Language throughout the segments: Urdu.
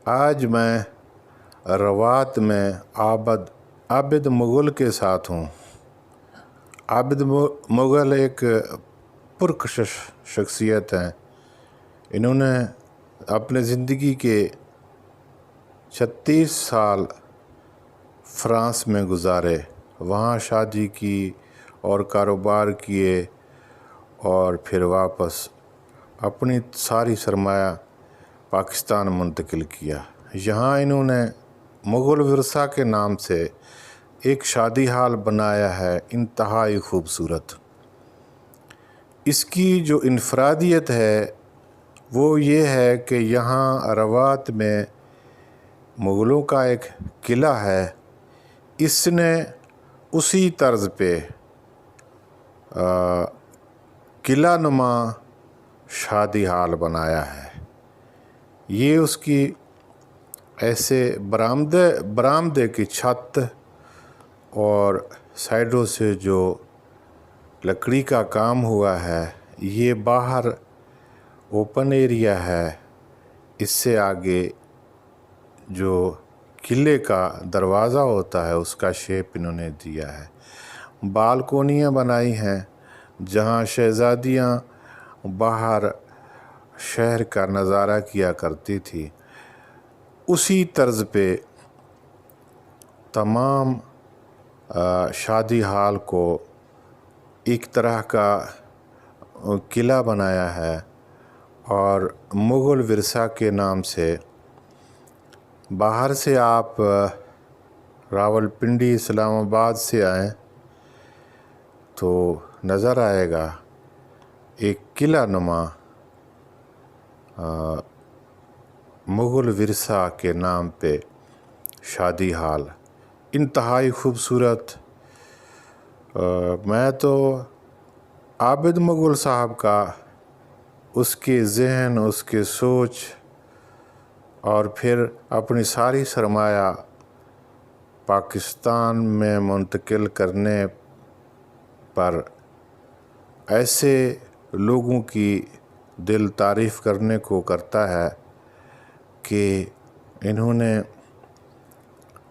آج میں روات میں عابد مغل کے ساتھ ہوں۔ عابد مغل ایک پرکشش شخصیت ہیں۔ انہوں نے اپنے زندگی کے 36 سال فرانس میں گزارے، وہاں شادی کی اور کاروبار کیے اور پھر واپس اپنی ساری سرمایہ پاکستان منتقل کیا۔ یہاں انہوں نے مغل ورثہ کے نام سے ایک شادی ہال بنایا ہے، انتہائی خوبصورت۔ اس کی جو انفرادیت ہے وہ یہ ہے کہ یہاں روات میں مغلوں کا ایک قلعہ ہے، اس نے اسی طرز پہ قلعہ نما شادی ہال بنایا ہے۔ یہ اس کی ایسے برآمدے کی چھت اور سائڈوں سے جو لکڑی کا کام ہوا ہے، یہ باہر اوپن ایریا ہے۔ اس سے آگے جو قلعے کا دروازہ ہوتا ہے اس کا شیپ انہوں نے دیا ہے۔ بالکونیاں بنائی ہیں جہاں شہزادیاں باہر شہر کا نظارہ کیا کرتی تھی۔ اسی طرز پہ تمام شادی ہال کو ایک طرح کا قلعہ بنایا ہے اور مغل ورثہ کے نام سے باہر سے آپ راولپنڈی اسلام آباد سے آئیں تو نظر آئے گا ایک قلعہ نما مغل ورثہ کے نام پہ شادی ہال، انتہائی خوبصورت۔ میں تو عابد مغل صاحب کا، اس کے ذہن، اس کے سوچ اور پھر اپنی ساری سرمایہ پاکستان میں منتقل کرنے پر ایسے لوگوں کی دل تعریف کرنے کو کرتا ہے کہ انہوں نے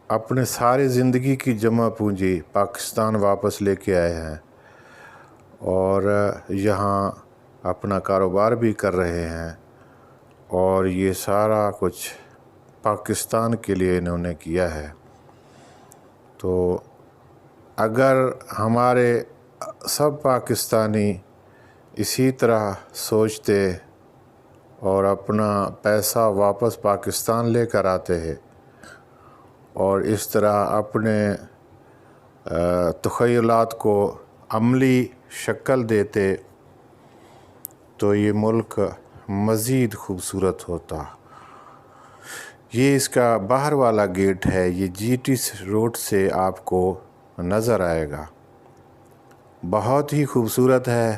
اپنے ساری زندگی کی جمع پونجی پاکستان واپس لے کے آئے ہیں اور یہاں اپنا کاروبار بھی کر رہے ہیں، اور یہ سارا کچھ پاکستان کے لیے انہوں نے کیا ہے۔ تو اگر ہمارے سب پاکستانی اسی طرح سوچتے اور اپنا پیسہ واپس پاکستان لے کر آتے ہیں اور اس طرح اپنے تخیلات کو عملی شکل دیتے تو یہ ملک مزید خوبصورت ہوتا۔ یہ اس کا باہر والا گیٹ ہے، یہ جی ٹی روڈ سے آپ کو نظر آئے گا، بہت ہی خوبصورت ہے،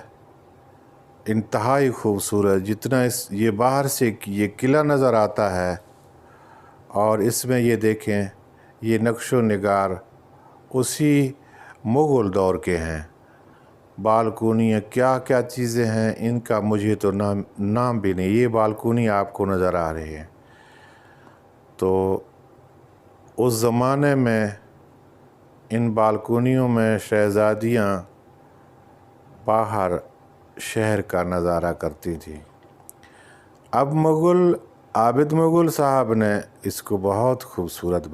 انتہائی خوبصورت۔ جتنا یہ باہر سے یہ قلعہ نظر آتا ہے اور اس میں یہ دیکھیں یہ نقش و نگار اسی مغل دور کے ہیں۔ بالکونیاں کیا کیا چیزیں ہیں ان کا مجھے تو نام بھی نہیں، یہ بالکونی آپ کو نظر آ رہی ہیں۔ تو اس زمانے میں ان بالکونیوں میں شہزادیاں باہر شہر کا نظارہ کرتی تھی۔ اب عابد مغل صاحب نے اس کو بہت خوبصورت